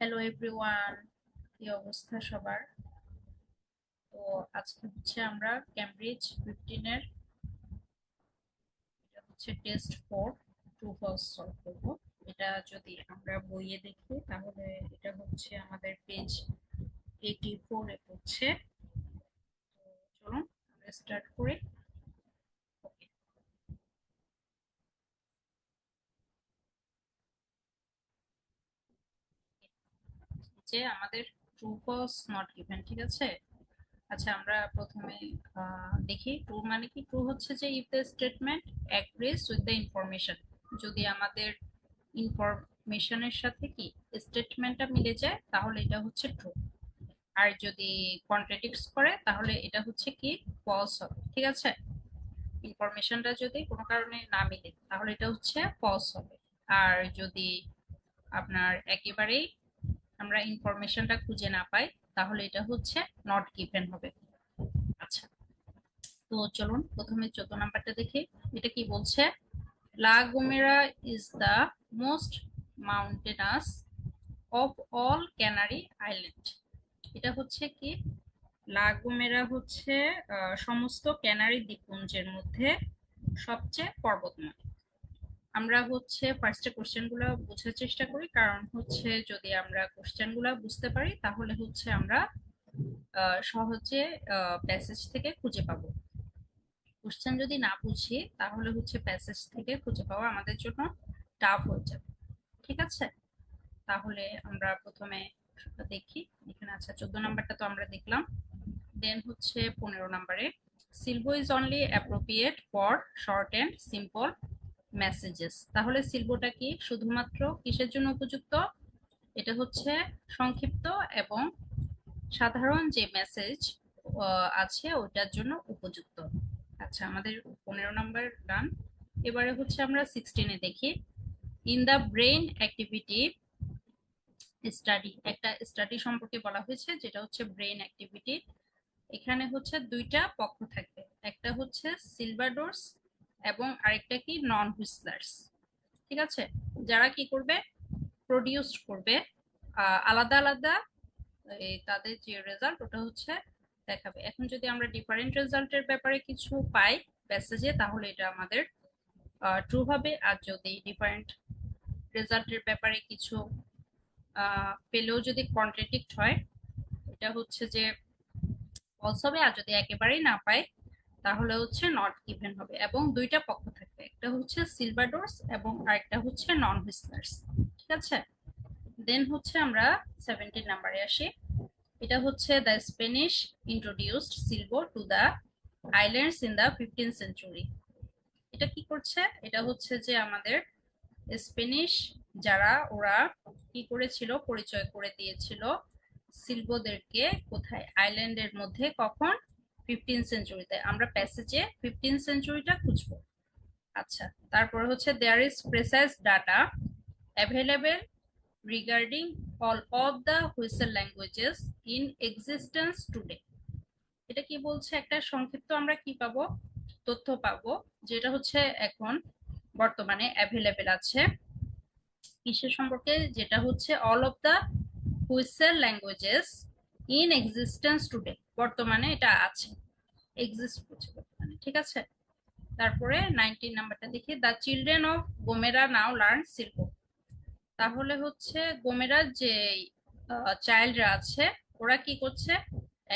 Hello everyone, কি অবস্থা সবার? তো আজকে হচ্ছে আমরা ক্যামব্রিজ 15 এর এটা হচ্ছে টেস্ট 4 ট্রু ফলস সলভ করব। এটা যদি আমরা বইয়ে দেখি তাহলে এটা হচ্ছে আমাদের পেজ 84 এ পড়ছে। তো চলুন আমরা স্টার্ট করি। ওকে, যে আমাদের ট্রু ফলস নট গিভেন, ঠিক আছে। আচ্ছা, আমরা প্রথমে দেখি ট্রু মানে কি। ট্রু হচ্ছে যে if the statement agrees with the information, যদি আমাদের ইনফরমেশনের সাথে কি স্টেটমেন্টটা মিলে যায় তাহলে এটা হচ্ছে ট্রু। আর যদি কন্ট্রাডিক্টস করে তাহলে এটা হচ্ছে কি ফলস হবে, ঠিক আছে। ইনফরমেশনটা যদি কোনো কারণে না মিলে তাহলে এটা হচ্ছে ফলস হবে। আর যদি আপনার একেবারেই আমরা ইনফরমেশনটা খুঁজে না পাই তাহলে এটা হচ্ছে নট গিভেন হবে। আচ্ছা, তো চলুন প্রথমে 14 নাম্বারটা দেখি। এটা কি বলছে? La Gomera is the most mountainous of all Canary Island. এটা হচ্ছে কি, লা গোমেরা হচ্ছে সমস্ত ক্যানারি দ্বীপপুঞ্জের মধ্যে সবচেয়ে পর্বতময়। আমরা হচ্ছে ফার্স্টে কোশ্চেন গুলো বোঝার চেষ্টা করি, কারণ হচ্ছে যদি আমরা কোশ্চেন গুলা বুঝতে পারি তাহলে হচ্ছে আমরা সহজে প্যাসেজ থেকে খুঁজে পাবো। কোশ্চেন যদি না বুঝি তাহলে হচ্ছে প্যাসেজ থেকে খুঁজে পাওয়া আমাদের জন্য টাফ হয়ে যাবে, ঠিক আছে। তাহলে আমরা প্রথমে দেখি এখানে। আচ্ছা, 14 নাম্বারটা তো আমরা দেখলাম। দেন হচ্ছে 15 নাম্বারে, Silbo is only appropriate for short and simple messages. তাহলে সিলবোটা কি শুধুমাত্র কিসের জন্য উপযুক্ত? এটা হচ্ছে সংক্ষিপ্ত এবং সাধারণ যে মেসেজ আছে ওটার জন্য উপযুক্ত। আচ্ছা, আমাদের 15 নাম্বার ডান। এবারে হচ্ছে আমরা 16-এ দেখি। In the brain activity study, একটা স্টাডি সম্পর্কে বলা হয়েছে যেটা হচ্ছে ব্রেইন অ্যাক্টিভিটি। এখানে হচ্ছে দুইটা পক্ষ থাকবে, একটা হচ্ছে সিলভাডোর্স এবং আরেকটা কি নন হুইসলার্স, ঠিক আছে। যারা কি করবে, প্রডিউস করবে আলাদা আলাদা তাদের যে রেজাল্ট ওটা হচ্ছে দেখাবে। এখন যদি আমরা ডিফারেন্ট রেজাল্টের ব্যাপারে কিছু পাই প্যাসেজে তাহলে এটা আমাদের ট্রু হবে। আর যদি ডিফারেন্ট রেজাল্টের ব্যাপারে কিছু পেলেও যদি কন্ট্রাডিক্ট হয় এটা হচ্ছে যে ফলস হবে। আর যদি একেবারেই না পাই তাহলে হচ্ছে নট গিভেন হবে। এবং দুইটা পক্ষ থাকবে, একটা হচ্ছে সিলভাডোর্স এবং আরেকটা হচ্ছে নন হুইসলার্স, ঠিক আছে। দেন হচ্ছে আমরা 17 নাম্বারে আসি। এটা হচ্ছে the Spanish introduced Silbo to the islands in the 15th century. এটা কি করছে? এটা হচ্ছে যে আমাদের স্পেনিশ যারা ওরা কি করেছিল, পরিচয় করে দিয়েছিল সিলভোদেরকে কোথায়, আইল্যান্ডের মধ্যে, কখন? 15th সেঞ্চুরিতে। আমরা প্যাসেজে 15th সেঞ্চুরিটা খুঁজবো। আচ্ছা, তারপর হচ্ছে there is precise data available regarding all of the whistle languages in existence today. এটা কি বলছে? একটা সংক্ষিপ্ত আমরা কি পাবো, তথ্য পাবো, যেটা হচ্ছে এখন বর্তমানে অ্যাভেলেবেল আছে কিসের সম্পর্কে, যেটা হচ্ছে all of the whistle languages in existence today, বর্তমানে এটা আছে, এক্সিস্ট করছে বর্তমানে, ঠিক আছে। তারপরে 19 নাম্বারটা দেখি। The children of Gomera now learn Silbo. তাহলে হচ্ছে গোমেরার যে চাইল্ডরা আছে ওরা কি করছে,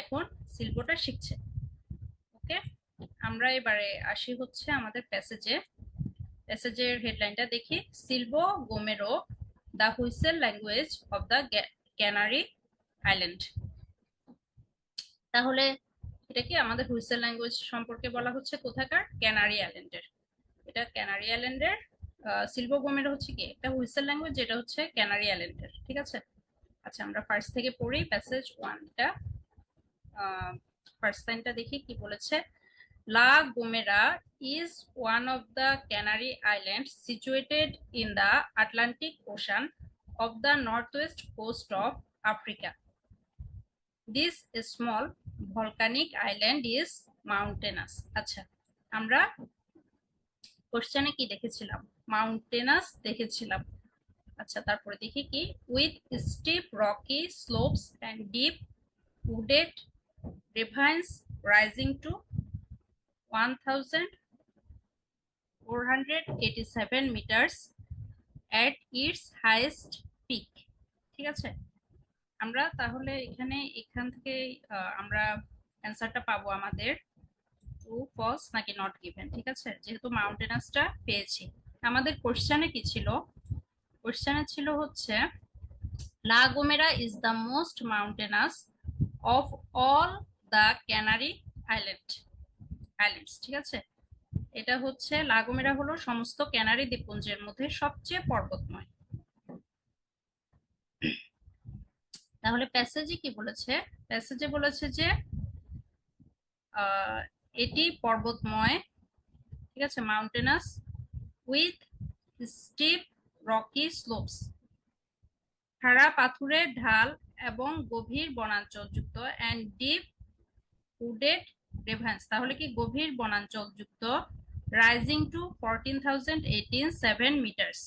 এখন শিল্পটা শিখছে। ওকে, আমরা এবারে আসি হচ্ছে আমাদের প্যাসেজে। প্যাসেজের হেডলাইনটা দেখি। Silbo Gomero the whistle language of the Canary Island. তাহলে এটা কি আমাদের হুইসেল ল্যাঙ্গুয়েজ সম্পর্কে বলা হচ্ছে কোথাকার, ক্যানারি আইল্যান্ডের। এটা ক্যানারি আইল্যান্ডের সিলভো গোমেরো হচ্ছে কি একটা হুইসেল ল্যাঙ্গুয়েজ যেটা হচ্ছে ক্যানারি আইল্যান্ডের, ঠিক আছে। আচ্ছা, আমরা ফার্স্ট থেকে পড়ি প্যাসেজ ওয়ানটা। ফার্স্ট লাইনটা দেখি কি বলেছে। লা গোমেরা is one of the Canary Islands situated in the Atlantic Ocean of the northwest coast of Africa. This small volcanic island is mountainous. আচ্ছা, আমরা কোশ্চেনে কি দেখেছিলাম? মাউন্টেনাস দেখেছিলাম। আচ্ছা, তারপরে দেখি কি, with steep rocky slopes and deep wooded ravines rising to 1487 meters at its highest peak। ঠিক আছে, আমরা তাহলে এখান থেকে আমরা অ্যান্সারটা পাবো আমাদের ট্রু ফলস নাকি নট গিভেন। ঠিক আছে, যেহেতু মাউন্টেনাসটা পেয়েছি। আমাদের কোশ্চেনে কি ছিল? কোশ্চেনে ছিল হচ্ছে La Gomera is the most mountainous of all the Canary Islands. ঠিক আছে, এটা হচ্ছে লা গোমেরা হলো সমস্ত ক্যানারি দ্বীপপুঞ্জের মধ্যে সবচেয়ে পর্বতময়। তাহলে প্যাসেজে কি বলেছে? প্যাসেজে বলেছে যে এটি পর্বতময়। ঠিক আছে, মাউন্টেনাস উইথ স্টিপ রকি স্লোপস, খাড়া পাথুরের ঢাল এবং গভীর বনাঞ্চলযুক্ত, অ্যান্ড ডিপ উডেড রেভান্স, তাহলে কি গভীর বনাঞ্চলযুক্ত, রাইজিং টু 14,087 মিটার্স।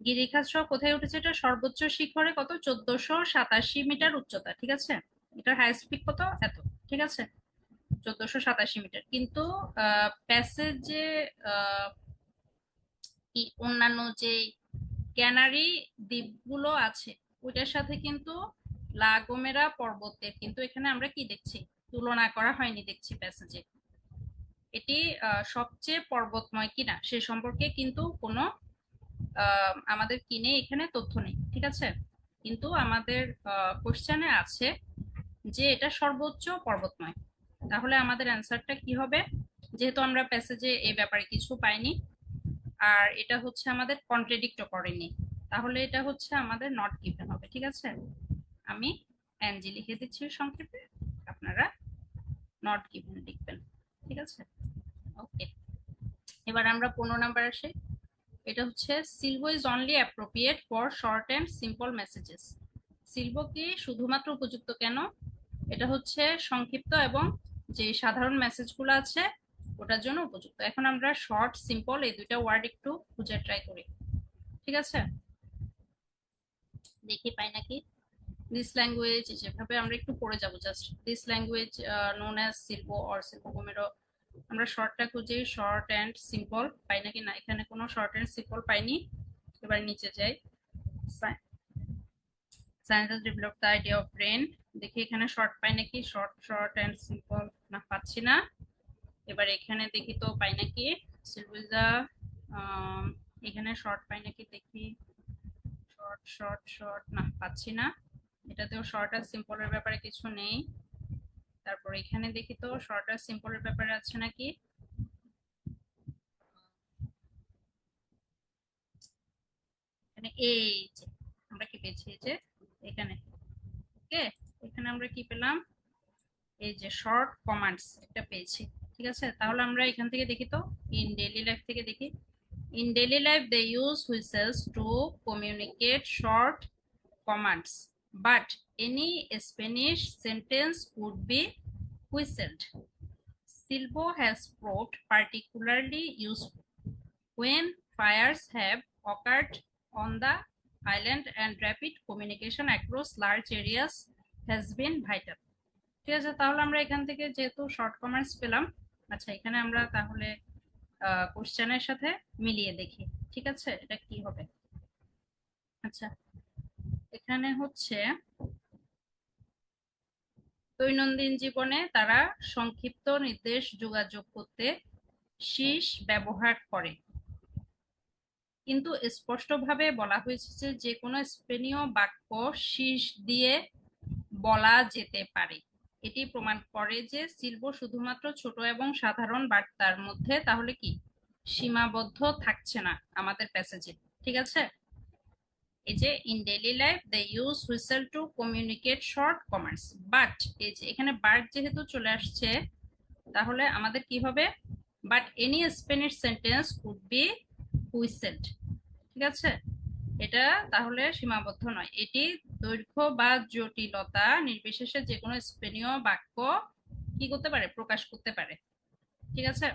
গিরিখাত কোথায় উঠেছে? এটা সর্বোচ্চ শিখরে কত? 1487 মিটার উচ্চতা। ঠিক আছে, এটার হাইস্ট পিক কত? এত। ঠিক আছে, 1487 মিটার। কিন্তু প্যাসেজে অন্যান্য যে ক্যানারি দ্বীপগুলো আছে ওইটার সাথে কিন্তু লা গোমেরা পর্বতের কিন্তু এখানে আমরা কি দেখছি? তুলনা করা হয়নি দেখছি প্যাসেজে। এটি সবচেয়ে পর্বতময় কিনা সে সম্পর্কে কিন্তু কোনো আমাদের কিনে এখানে তথ্য নেই। ঠিক আছে, কিন্তু আমাদের কোশ্চেনে আছে যে এটা সর্বোচ্চ পর্বতময়। তাহলে আমাদের অ্যান্সারটা কি হবে? যেহেতু আমরা প্যাসেজে এই ব্যাপারে কিছু পাইনি আর এটা হচ্ছে আমাদের কন্ট্রাডিক্টও করেনি, তাহলে এটা হচ্ছে আমাদের নট গিভেন হবে। ঠিক আছে, আমি এনজি লিখে দিচ্ছি সংক্ষেপে, আপনারা নট গিভেন লিখবেন। ঠিক আছে, ওকে। এবার আমরা 15 নাম্বার আসি। এটা হচ্ছে Silbo is only appropriate for short and simple messages. Silbo কি শুধুমাত্র উপযুক্ত কেন? এটা হচ্ছে সংক্ষিপ্ত এবং যে সাধারণ মেসেজগুলো আছে ওটার জন্য উপযুক্ত। এখন আমরা শর্ট সিম্পল এই দুইটা ওয়ার্ড একটু খুঁজে ট্রাই করি। ঠিক আছে, দেখি পাই নাকি। দিস ল্যাঙ্গুয়েজ, যেভাবে আমরা একটু পড়ে যাবো just. This language known as Silbo or Silbo Gomero, আমরা শর্টটা খুঁজি, শর্ট অ্যান্ড সিম্পল পাই নাকি? না, এখানে কোনো শর্ট অ্যান্ড সিম্পল পাইনি। এবার নিচে যাই। Science has developed the idea of brain, দেখি এখানে শর্ট পাই নাকি। শর্ট অ্যান্ড সিম্পল, না পাচ্ছি না। এবার এখানে দেখি তো পাই নাকি। সিলভিজা, এখানে শর্ট পাই নাকি দেখি। শর্ট না পাচ্ছি না। এটাতেও শর্ট আর সিম্পলের ব্যাপারে কিছু নেই। তারপর এখানে দেখি তো শর্ট আর সিম্পলের ব্যাপারে আছে নাকি। এখানে এই যে আমরা কি পেয়েছি, এই যে এখানে। ওকে, এখানে আমরা কি পেলাম? এই যে শর্ট কমান্ডস একটা পেয়েছি। ঠিক আছে, তাহলে আমরা এখান থেকে দেখি তো, ইন ডেইলি লাইফ থেকে দেখি। In daily life they use whistles to communicate short commands, but any Spanish sentence would be whistled. Silbo has proved particularly useful when fires have occurred on the island and rapid communication across large areas has been vital. ঠিক আছে, তাহলে আমরা এখান থেকে যেহেতু short commands পেলাম, আচ্ছা এখানে আমরা তাহলে কোশ্চেনের সাথে মিলিয়ে দেখি। ঠিক আছে, এটা কি হবে? আচ্ছা, এখানে হচ্ছে দৈনন্দিন জীবনে তারা সংক্ষিপ্ত নির্দেশ যোগাযোগ করতে শীষ ব্যবহার করে, কিন্তু স্পষ্টভাবে বলা হয়েছে যে কোনো স্পেনীয় বাক্য শীষ দিয়ে বলা যেতে পারে। এটি প্রমাণ করে যে সিলভো শুধুমাত্র ছোট এবং সাধারণ বার্তার মধ্যে তাহলে কি সীমাবদ্ধ থাকছে না আমাদের প্যাসেজে। ঠিক আছে, এই যে in daily life they use whistle to communicate short commands, but এই যে এখানে বাট যেহেতু চলে আসছে তাহলে আমাদের কি হবে? But any Spanish sentence could be হুইসেলড। ঠিক আছে, এটা তাহলে সীমাবদ্ধ নয়, এটি দৈর্ঘ্য বা জটিলতা নির্বিশেষে যে কোনো স্পেনীয় বাক্য কি করতে পারে? প্রকাশ করতে পারে। ঠিক আছে,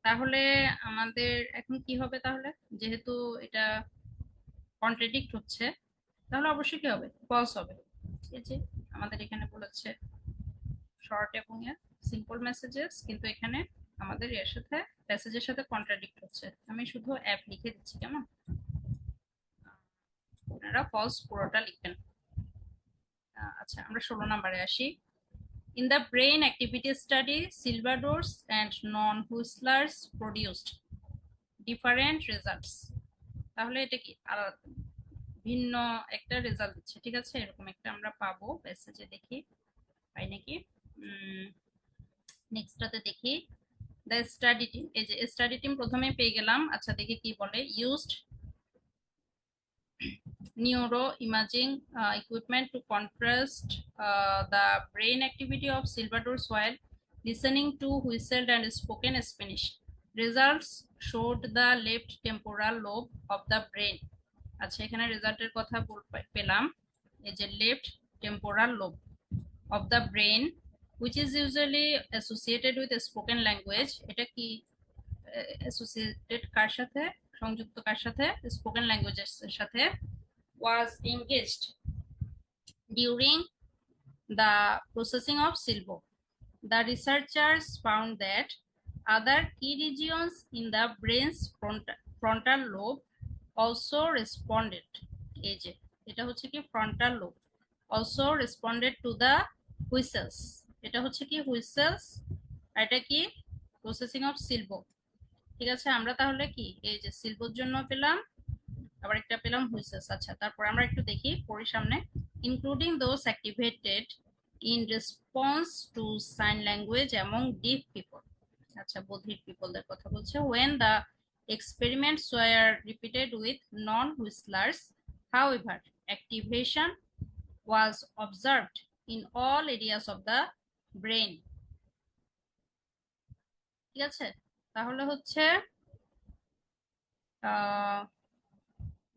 তাহলে আমাদের এখন কি হবে তাহলে, যেহেতু এটা কন্ট্রাডিক্ট হচ্ছে, তাহলে অবশ্যই কি হবে, ফলস হবে। এই যে আমাদের এখানে বলেছে শর্ট এবং সিম্পল মেসেজেস, কিন্তু এখানে আমাদের এর সাথে মেসেজের সাথে কন্ট্রাডিক্ট হচ্ছে। আমি শুধু অ্যাপ লিখে দিচ্ছি, কেমন? আপনারা ফলস পুরোটা লিখবেন। আচ্ছা, আমরা 16 নম্বরে আসি। In the brain activity study, Silvadors and non-whistlers produced different results. তাহলে এটা কি ভিন্ন একটা রেজাল্ট দিচ্ছে, ঠিক আছে? এরকম একটা আমরা পাবো মেসেজে, দেখি পাই নাকি। নেক্সটটাতে দেখি, দ্য স্টাডি টিম, এই যে স্টাডি টিম প্রথমে পেয়ে গেলাম। আচ্ছা দেখি কি বলে, used neuroimaging equipment to contrast the brain activity of Silvadors while listening to whistled and spoken Spanish. Results showed the left temporal lobe of the brain. আচ্ছা, এখানে রেজাল্টের কথা পেলাম, এই যে left temporal lobe of the brain which is usually associated with a spoken language, এটা কি associated কার সাথে, সংযুক্ত কার সাথে, স্পোকেন ল্যাঙ্গুয়েজের সাথে, was engaged during the processing of silbo. The researchers found that other key regions in the brain's frontal lobe also responded. এই যে এটা হচ্ছে কি frontal lobe, also responded to the whistles. এটা হচ্ছে কি whistles, আর এটা কি প্রসেসিং অফ সিলবো। ঠিক আছে, আমরা তাহলে কি এই যে সিলবোর জন্য পেলাম, আবার একটা পেলাম হুইসেলস। আচ্ছা, তারপর আমরা একটু দেখি পড়ি সামনে, including those activated in response to sign language among deaf people. আচ্ছা, বধির পিপলদের কথা বলছে। When the experiments were repeated with non-whistlers, however, activation was observed in all areas of the brain. ঠিক আছে, তাহলে হচ্ছে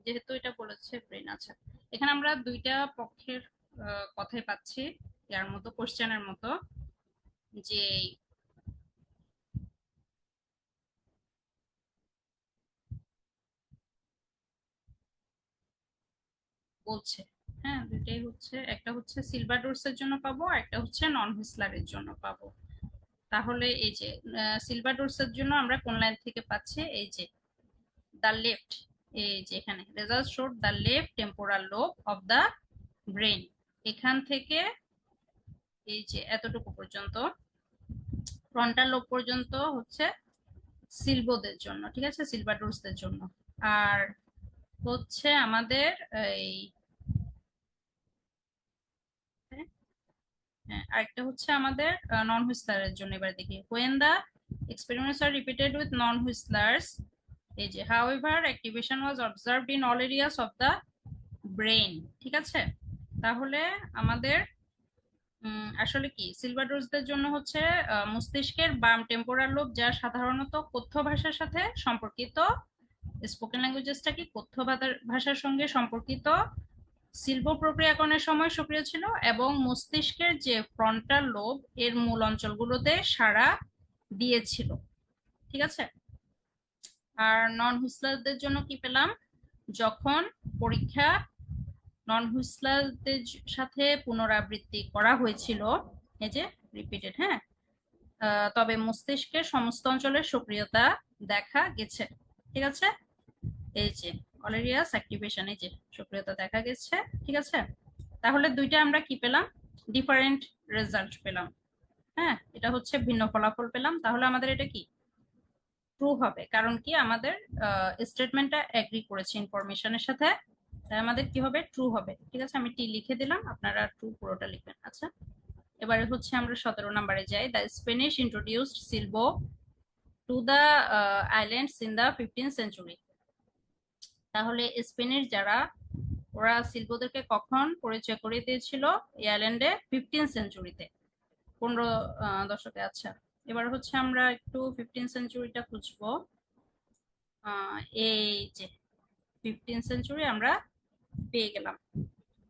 যেহেতু এটা বলেছে ব্রেন। আচ্ছা, এখানে আমরা দুইটা পক্ষের কথাই পাচ্ছি, ইয়ার মতো কোশ্চেনের মতো, যে বলছে, হ্যাঁ দুইটাই হচ্ছে, একটা হচ্ছে সিলভাডোরস এর জন্য পাবো, আর একটা হচ্ছে নন হুইসলারের জন্য পাবো। তাহলে এই যে সিলভাডোরস এর জন্য আমরা কোন লাইন থেকে পাচ্ছি, এই যে দ্য লেফট, এই যে এখানে result showed the left temporal lobe of the brain, এখান থেকে এই যে এতটুকু পর্যন্ত ফ্রন্টাল লোব পর্যন্ত হচ্ছে সিলবোদের জন্য, ঠিক আছে, সিলভাডোরসদের জন্য। আর হচ্ছে আমাদের এই আরেকটা হচ্ছে আমাদের নন হুইসলারের জন্য। এবার দেখি, when the experiments are repeated with non whistlers, এই যে however activation was observed in all areas of the brain। ঠিক আছে, তাহলে আমাদের আসলে কি সিলভাডোরসদের জন্য হচ্ছে মস্তিষ্কের বাম টেম্পোরাল লোব, যা সাধারণত কথ্য ভাষার সাথে সম্পর্কিত, স্পোকেন ল্যাঙ্গুয়েজেসটা কি কথ্য ভাষার সঙ্গে সম্পর্কিত, শিল্প প্রক্রিয়াকরণের সময় সক্রিয় ছিল, এবং মস্তিষ্কের যে ফ্রন্টাল লোব এর মূল অঞ্চলগুলোতে সাড়া দিয়েছিল। ঠিক আছে, আর নন হুইসলারদের জন্য কি পেলাম, যখন পরীক্ষা নন হুইসলারদের সাথে পুনরাবৃত্তি করা হয়েছিল, এই যে রিপিটেড, হ্যাঁ, তবে মস্তিষ্কের সমস্ত অঞ্চলের সক্রিয়তা দেখা গেছে। ঠিক আছে, এই যে অলেরিয়াস অ্যাক্টিভেশন, এই যে সক্রিয়তা দেখা গেছে। ঠিক আছে, তাহলে দুইটা আমরা কি পেলাম, ডিফারেন্ট রেজাল্ট পেলাম। হ্যাঁ, এটা হচ্ছে ভিন্ন ফলাফল পেলাম। তাহলে আমাদের এটা কি ট্রু হবে, কারণ কি আমাদের স্টেটমেন্টটা এগ্রি করেছে ইনফরমেশনের সাথে, তাই আমাদের কি হবে, ট্রু হবে। ঠিক আছে, আমি টি লিখে দিলাম, আপনারা ট্রু পুরোটা লিখবেন। আচ্ছা, এবারে হচ্ছে আমরা 17 নম্বরে যাই। The Spanish introduced Silbo to the islands in the 15th century. তাহলে স্পেনের যারা, ওরা শিল্পদেরকে কখন পরিচয় করিয়ে দিয়েছিল এই আইল্যান্ডে, 15th সেঞ্চুরিতে, 15 দশকে। আচ্ছা, এবার হচ্ছে আমরা একটু 15th সেঞ্চুরিটা খুঁজবো। এই যে 15th সেঞ্চুরি আমরা পেয়ে গেলাম।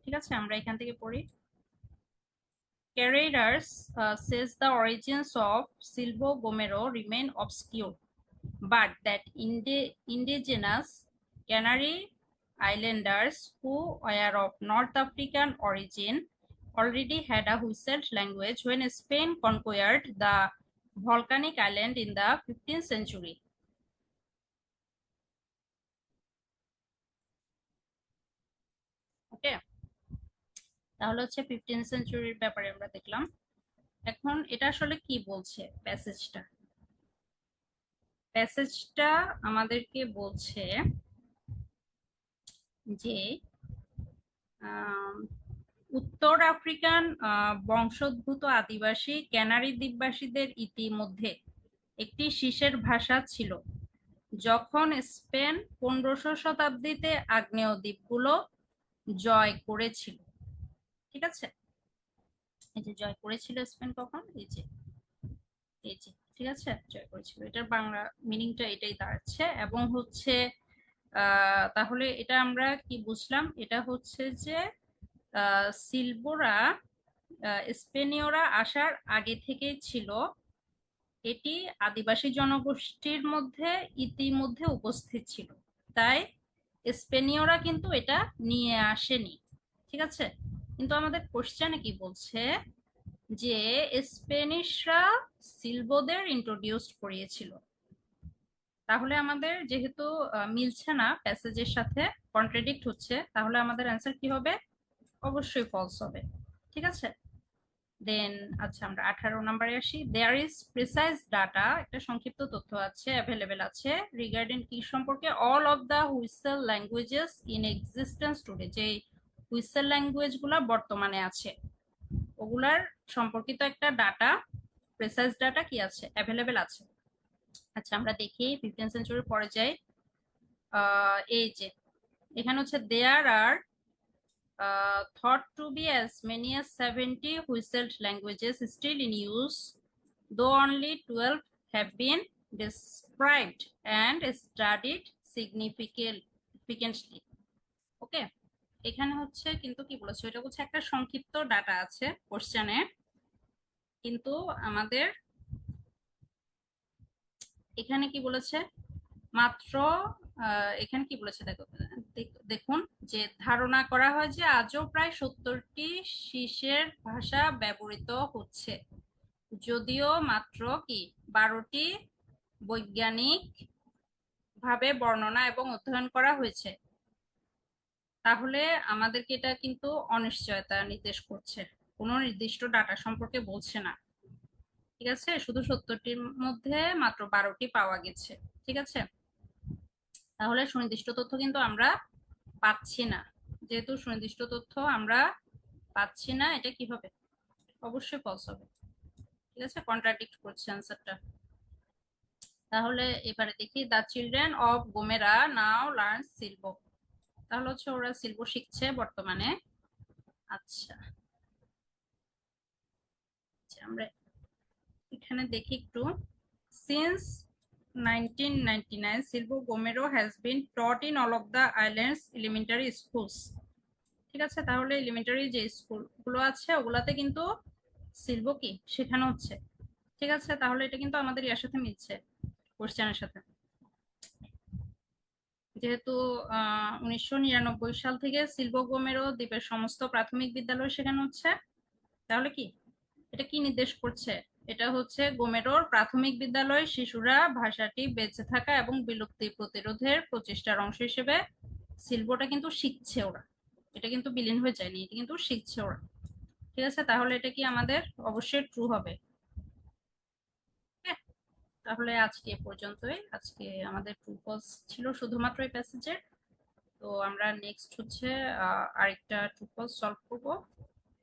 ঠিক আছে, আমরা এখান থেকে পড়ি। Carreras says the origins of Silvo Gomero remain obscure. but that indigenous Canary Islanders who were of North African origin already had a whistled language when Spain conquered the volcanic island in the 15th century. ওকে, তাহলে হচ্ছে 15th সেঞ্চুরির ব্যাপারে আমরা দেখলাম। এখন এটা আসলে কি বলছে প্যাসেজটা আমাদেরকে বলছে যে উত্তর আফ্রিকান বংশোদ্ভূত আদিবাসী ক্যানারি দ্বীপবাসীদের ইতিমধ্যে একটি শীষের ভাষা ছিল। যখন স্পেন 1500 শতাব্দীতে আগ্নেয় দ্বীপগুলো জয় করেছিল, ঠিক আছে, এই যে জয় করেছিল স্পেন কখন, এই যে ঠিক আছে, জয় করেছিল, এটার বাংলা মিনিংটা এটাই দাঁড়াচ্ছে। এবং হচ্ছে তাহলে এটা আমরা কি বুঝলাম, এটা হচ্ছে যে সিলবোরা স্পেনীয়রা আসার আগে থেকেই ছিল, এটি আদিবাসী জনগোষ্ঠীর মধ্যে ইতিমধ্যে উপস্থিত ছিল, তাই স্পেনীয়রা কিন্তু এটা নিয়ে আসেনি, ঠিক আছে। কিন্তু আমাদের কোশ্চেনে কি বলছে যে স্পেনিশরা সিলবোদের ইন্ট্রোডিউস করিয়েছিল। তাহলে আমাদের যেহেতু মিলছে না, প্যাসেজের সাথে কন্ট্রাডিক্ট হচ্ছে, তাহলে আমাদের অ্যান্সার কি হবে, অবশ্যই ফলস হবে, ঠিক আছে। দেন আচ্ছা আমরা 18 নম্বরে আসি। দেয়ার ইজ প্রিসাইজ ডাটা, একটা সংক্ষিপ্ত তথ্য আছে, অ্যাভেলেবেল আছে, রিগার্ডিং কি সম্পর্কে, all of the whistle languages in existence today, যে হুইসেল ল্যাঙ্গুয়েজ গুলা বর্তমানে আছে ওগুলার সম্পর্কিত একটা ডাটা, প্রিসাইজ ডাটা কি আছে, অ্যাভেলেবেল আছে। আচ্ছা আমরা দেখি 15th সেঞ্চুরির পরে যাই। এই যে এখানে হচ্ছে দেয়ার আর thought to be as many as 70 whistled languages still in use, though only 12 have been described and studied significantly. ওকে, এখানে হচ্ছে কিন্তু কি বলেছে, এটা হচ্ছে একটা সংক্ষিপ্ত ডাটা আছে কোশ্চেনে, কিন্তু আমাদের এখানে কি বলেছে, মাত্র এখানে কি বলেছে দেখুন, যে ধারণা করা হয় যে আজও প্রায় 70টি শীষের ভাষা ব্যবহৃত হচ্ছে, যদিও মাত্র কি 12টি বৈজ্ঞানিক ভাবে বর্ণনা এবং অধ্যয়ন করা হয়েছে। তাহলে আমাদেরকে এটা কিন্তু অনিশ্চয়তা নির্দেশ করছে, কোনো নির্দিষ্ট ডাটা সম্পর্কে বলছে না, ঠিক আছে, শুধু 70টির মধ্যে মাত্র 12টি পাওয়া গেছে, ঠিক আছে। তাহলে সুনির্দিষ্ট তথ্য কিন্তু আমরা পাচ্ছি না, যেহেতু সুনির্দিষ্ট তথ্য আমরা পাচ্ছি না, এটা কি হবে, অবশ্যই ফলস হবে, ঠিক আছে, কন্ট্রাডিক্ট করছে অ্যান্সারটা। তাহলে এবারে দেখি, the children of Gomera now learn Silbo, তাহলে হচ্ছে ওরা সিলবো শিখছে বর্তমানে। আচ্ছা আমরা এখানে দেখি একটু, since 1999 Silvo Gomero has been taught in all of the islands elementary schools, ঠিক আছে, তাহলে এলিমেন্টারি যে স্কুলগুলো আছে ওগুলাতে কিন্তু সিলবো কি শেখানো হচ্ছে, ঠিক আছে। তাহলে এটা কিন্তু আমাদের ইয়ার সাথে মিলছে, কোশ্চেনের সাথে, যেহেতু 1999 সাল থেকে সিলবো গোমেরো দ্বীপের সমস্ত প্রাথমিক বিদ্যালয় শেখানো হচ্ছে, তাহলে কি এটা কি নির্দেশ করছে, এটা হচ্ছে গোমেরোর প্রাথমিক বিদ্যালয় শিশুরা ভাষাটি বেঁচে থাকা এবং বিলুপ্তি প্রতিরোধের প্রচেষ্টার অংশ হিসেবে সিলবোটা কিন্তু শিখছে ওরা, এটা কিন্তু বিলীন হয়ে যায়নি, এটা কিন্তু শিখছে ওরা, ঠিক আছে। তাহলে এটা কি আমাদের অবশ্যই ট্রু হবে। তাহলে আজকে পর্যন্তই, আজকে আমাদের ট্রু ফলস ছিল শুধুমাত্র এই প্যাসেজের। তো আমরা নেক্সট হচ্ছে আরেকটা ট্রু ফলস সলভ করব,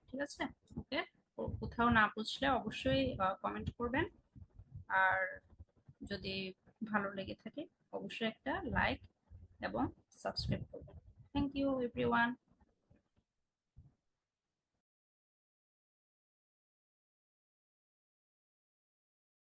ঠিক আছে। ওকে, কোথাও না বুঝলে অবশ্যই কমেন্ট করবেন, আর যদি ভালো লেগে থাকে অবশ্যই একটা লাইক এবং সাবস্ক্রাইব করবেন। Thank you everyone.